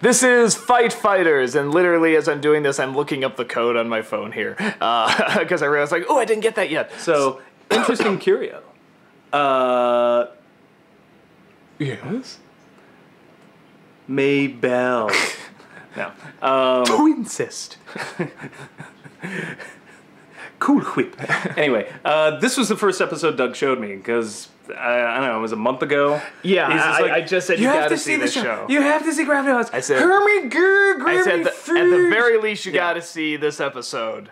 This is Fight Fighters, and literally as I'm doing this, I'm looking up the code on my phone here. Because I realized, like, oh, I didn't get that yet. So, interesting curio. Yes? Maybell. No. To insist. Cool whip. Anyway, this was the first episode Doug showed me, because... I don't know, it was a month ago. Yeah, I just said you gotta see this show. You have to see Gravity Falls. I said, Gravity Falls. At the very least, you gotta see this episode.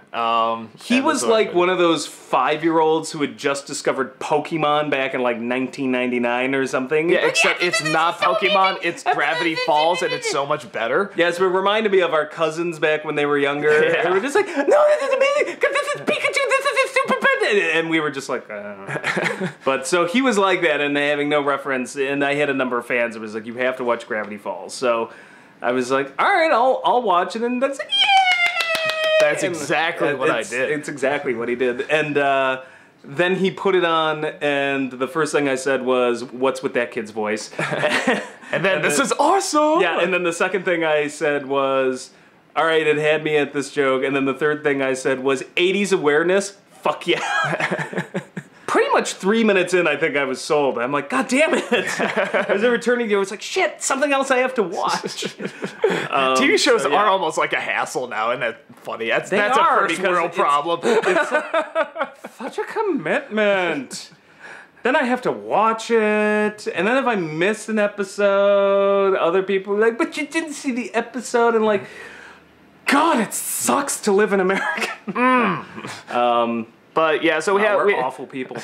He was like one of those 5-year-olds who had just discovered Pokemon back in like 1999 or something. Yeah, except it's not Pokemon, it's Gravity Falls, and it's so much better. Yeah, so it reminded me of our cousins back when they were younger. Yeah. They were just like, no, this is amazing, because this is Pikachu, this is Super Pet. And we were just like, But so he was like that, and having no reference, and I had a number of fans that was like, you have to watch Gravity Falls. So I was like, all right, I'll watch it, and that's like, yay! That's exactly what I did. It's exactly what he did. And then he put it on, and the first thing I said was, what's with that kid's voice? and then this is awesome! Yeah, and then the second thing I said was, all right, it had me at this joke, and then the third thing I said was, 80s awareness? Fuck yeah. Pretty much 3 minutes in, I think I was sold. I'm like, God damn it. As I returning to it, was like, shit, something else I have to watch. TV shows are almost like a hassle now, and that's funny. That's a first world problem. It's such a commitment. Then I have to watch it, and then if I miss an episode, other people are like, but you didn't see the episode, and like, God, it sucks to live in America. But yeah, so we're awful people.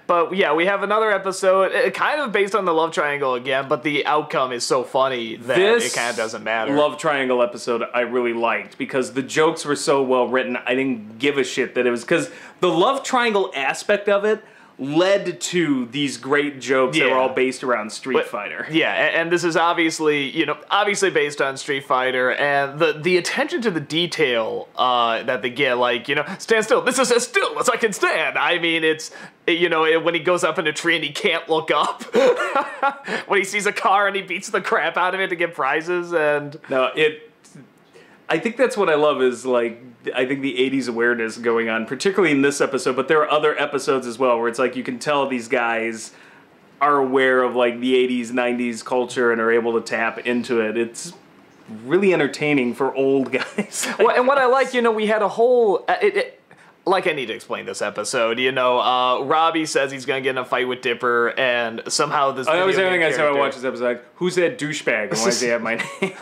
But yeah, we have another episode, kind of based on the love triangle again, but the outcome is so funny that it kind of doesn't matter. Love triangle episode I really liked because the jokes were so well written. I didn't give a shit that it was because the love triangle aspect of it led to these great jokes that were all based around Street Fighter. Yeah, and this is obviously based on Street Fighter, and the attention to the detail that they get, like, stand still. This is as still as I can stand. I mean, it's, when he goes up in a tree and he can't look up. When he sees a car and he beats the crap out of it to get prizes, and... I think that's what I love is, like, I think the 80s awareness going on, particularly in this episode, but there are other episodes as well where it's like you can tell these guys are aware of, like, the 80s, 90s culture and are able to tap into it. It's really entertaining for old guys. Well, and what I like, we had a whole... like, I need to explain this episode, Robbie says he's gonna get in a fight with Dipper, and somehow this I was everything I said I watched this episode, like, who's that douchebag, and why does he have my name?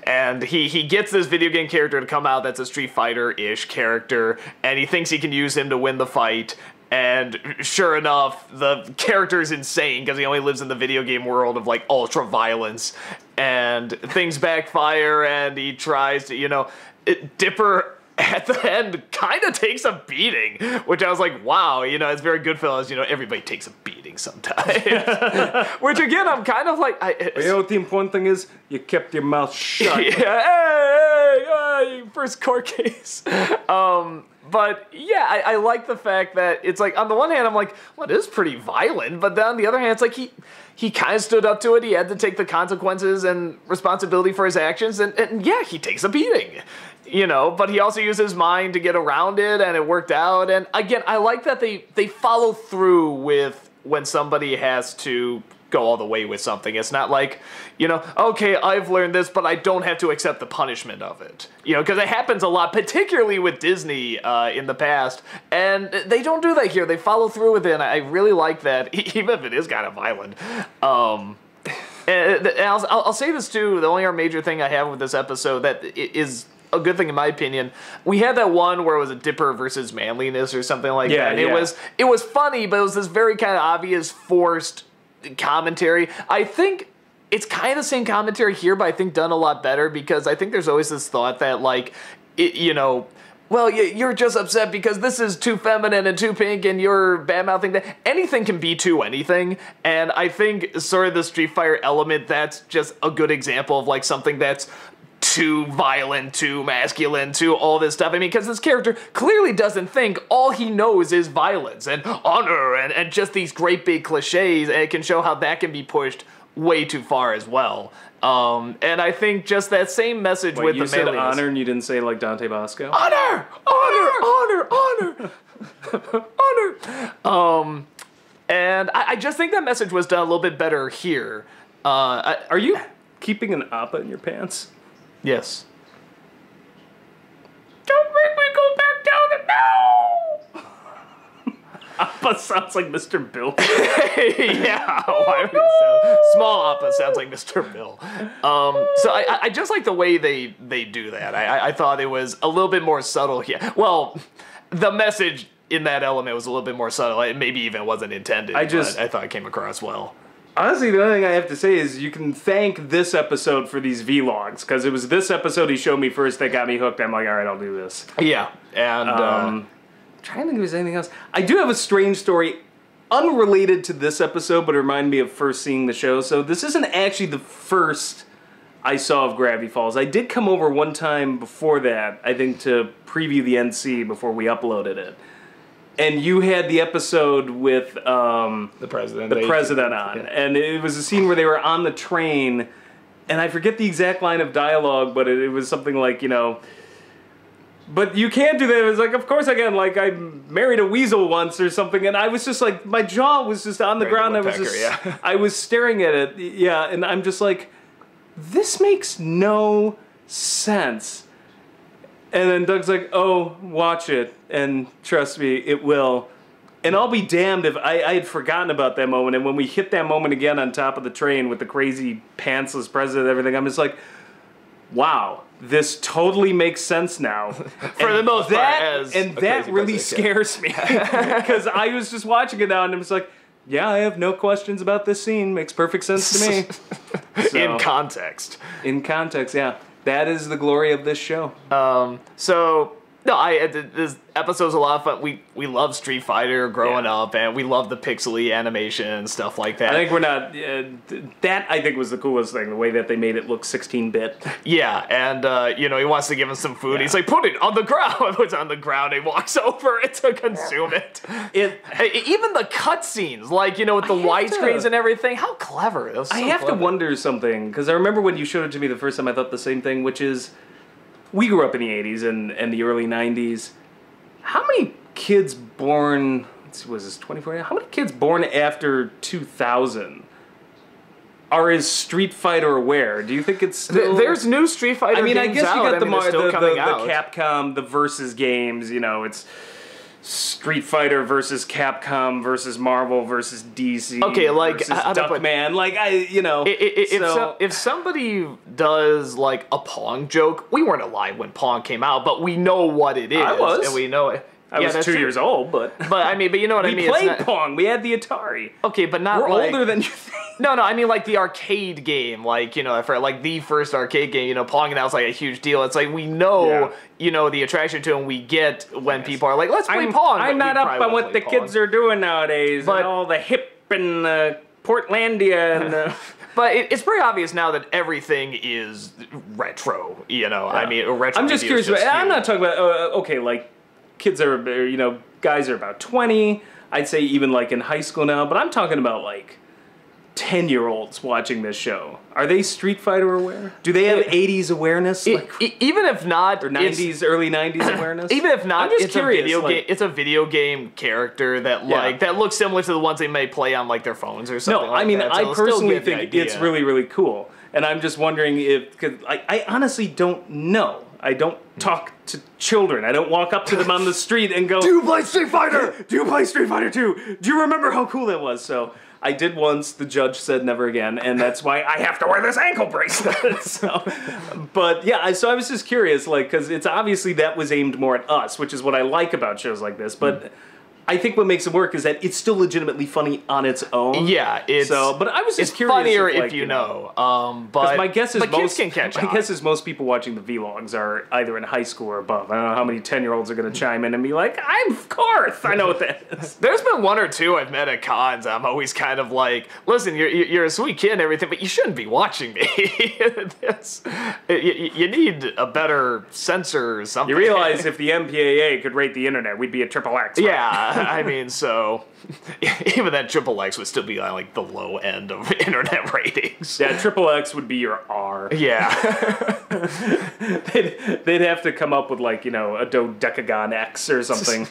And he gets this video game character to come out that's a Street Fighter-ish character, and he thinks he can use him to win the fight, and sure enough, the character is insane, because he only lives in the video game world of, like, ultra-violence, and things backfire, and he tries to, Dipper... at the end, kind of takes a beating, which I was like, wow, it's very Goodfellas, everybody takes a beating sometimes. Which, again, I'm kind of like... what the important thing is? You kept your mouth shut. Hey, first court case. But, yeah, I like the fact that it's like, on the one hand, I'm like, well, it is pretty violent, but then on the other hand, it's like he kind of stood up to it, he had to take the consequences and responsibility for his actions, and yeah, he takes a beating. But he also used his mind to get around it, and it worked out. And again, I like that they follow through with when somebody has to go all the way with something. It's not like, okay, I've learned this, but I don't have to accept the punishment of it. Because it happens a lot, particularly with Disney in the past, and they don't do that here. They follow through with it, and I really like that, even if it is kind of violent. And I'll say this too, the only other major thing I have with this episode that is a good thing in my opinion, we had that one where it was a Dipper versus manliness or something like that. And it was funny, but it was this very kind of obvious forced commentary. I think it's kind of the same commentary here, but I think done a lot better, because I think there's always this thought that, like, well, you're just upset because this is too feminine and too pink and you're bad-mouthing that. Anything can be too anything, and I think sort of the Street Fighter element, that's just a good example of, like, something that's too violent, too masculine, too all this stuff. I mean, because this character clearly doesn't think. All he knows is violence and honor and just these great big cliches, and it can show how that can be pushed way too far as well. And I think just that same message Wait, with you the said Melees. honor and you didn't say like Dante Bosco? Honor! Honor! And I just think that message was done a little bit better here. Are you keeping an appa in your pants? Yes. Don't make me go back down the now! Appa sounds like Mr. Bill. Yeah, why would it sound? Small Appa sounds like Mr. Bill. So I just like the way they do that. I thought it was a little bit more subtle here. Well, the message in that element was a little bit more subtle. It maybe even wasn't intended. But I thought it came across well. Honestly, the only thing I have to say is you can thank this episode for these vlogs, because it was this episode he showed me first that got me hooked. I'm like, all right, I'll do this. Yeah, and Trying to think if there's anything else. I do have a strange story unrelated to this episode, but it reminded me of first seeing the show. So this isn't actually the first I saw of Gravity Falls. I did come over one time before that, I think, to preview the NC before we uploaded it. And you had the episode with the president on. Yeah. And it was a scene where they were on the train, and I forget the exact line of dialogue, but it was something like, you know, but you can't do that. It was like, of course I can. Like, I married a weasel once or something, and I was just like, my jaw was just on the ground. I was just, yeah. I was staring at it, yeah, and I'm just like, this makes no sense. And then Doug's like, oh, watch it, and trust me, it will. And I'll be damned if I had forgotten about that moment, and when we hit that moment again on top of the train with the crazy pantsless president and everything, I'm just like, wow, this totally makes sense now. For the most part, and that really scares me. Because I was just watching it now, and I'm just like, yeah, I have no questions about this scene. Makes perfect sense to me. So, in context. In context, yeah. That is the glory of this show. So no, this episode's a lot of fun. We love Street Fighter growing up, and we love the pixely animation and stuff like that. I think we're not. That I think was the coolest thing, the way that they made it look 16-bit. Yeah, and you know, he wants to give him some food. Yeah. He's like, put it on the ground. It's on the ground. He walks over it to consume it. Even the cutscenes, like, you know, with the widescreens and everything. How clever! That was so I have to wonder something, because I remember when you showed it to me the first time, I thought the same thing, which is, we grew up in the 80s and the early 90s. How many kids born, let's see, was this 24? How many kids born after 2000 are as Street Fighter aware? Do you think it's still... There's new Street Fighter games out. I guess you got the out. Capcom, the versus games, you know, it's Street Fighter versus Capcom versus Marvel versus DC. Okay, like versus Duckman, like if somebody does like a Pong joke, we weren't alive when Pong came out, but we know what it is. I was, and we know it. I was 2 years old, but I mean, but you know what I mean. We played Pong. We had the Atari. Okay, but not. We're older than you think. No, I mean like the arcade game, like, you know, for like the first arcade game, you know, Pong, and that was like a huge deal. It's like we know, you know, the attraction to it, and we get when people are like, let's play Pong. I'm not up on what the kids are doing nowadays, but, and all the hip and Portlandia and. But it's pretty obvious now that everything is retro. You know, I mean, retro. I'm just curious. I'm not talking about okay, like kids are, you know, guys are about 20. I'd say even like in high school now, but I'm talking about like 10-year-olds watching this show. Are they Street Fighter aware? Do they have 80s awareness? Even if not, or 90s, early 90s awareness? Even if not, it's curious, a video game. It's a video game character that that looks similar to the ones they may play on like their phones or something. No, like I mean, that. I personally think it's really, really cool, and I'm just wondering if, because I honestly don't know. I don't talk to children. I don't walk up to them on the street and go, "Do you play Street Fighter? Do you play Street Fighter 2? Do you remember how cool that was?" So I did once. The judge said never again, and that's why I have to wear this ankle bracelet. But yeah, so I was just curious, like, because it's obviously that was aimed more at us, which is what I like about shows like this. But I think what makes it work is that it's still legitimately funny on its own. Yeah, but I was just curious. Funnier if you know. But my guess is kids can catch on. My guess is most people watching the vlogs are either in high school or above. I don't know how many 10-year-olds are going to chime in and be like, of course, I know what that is. There's been one or two I've met at cons. I'm always kind of like, listen, you're a sweet kid and everything, but you shouldn't be watching me. You need a better censor or something. You realize if the MPAA could rate the internet, we'd be a XXX. Right? Yeah. I mean, so even that Triple X would still be on like the low end of internet ratings. Yeah, Triple X would be your R. Yeah. They'd have to come up with like, a dodecagon X or something.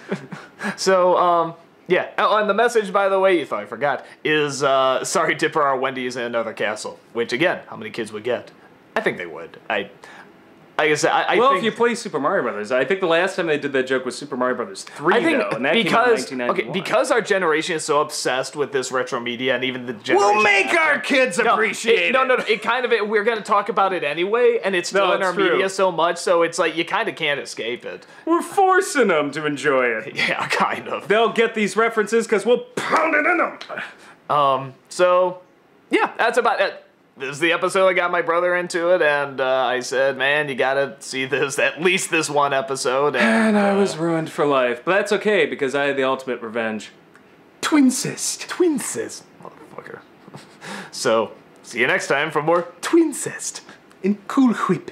So, yeah. Oh, and the message, by the way, you thought I forgot, is sorry, Dipper, our Wendy's in another castle. Which, again, how many kids would get? I think they would. Like I said, I well, think, if you play Super Mario Brothers, I think the last time they did that joke was Super Mario Brothers 3, I think though, and that came out in 1991. because our generation is so obsessed with this retro media, and even the generation We'll make after- our kids appreciate it. No. It kind of we're going to talk about it anyway, and it's still in it's our true. media so much, so it's like you kind of can't escape it. We're forcing them to enjoy it. Yeah, kind of. They'll get these references because we'll pound it in them. So, yeah, that's about it. This is the episode I got my brother into it, and I said, man, you gotta see this, at least this one episode. And I was ruined for life. But that's okay, because I had the ultimate revenge. Twincest. Motherfucker. So, see you next time for more Twincest. In Cool Whip.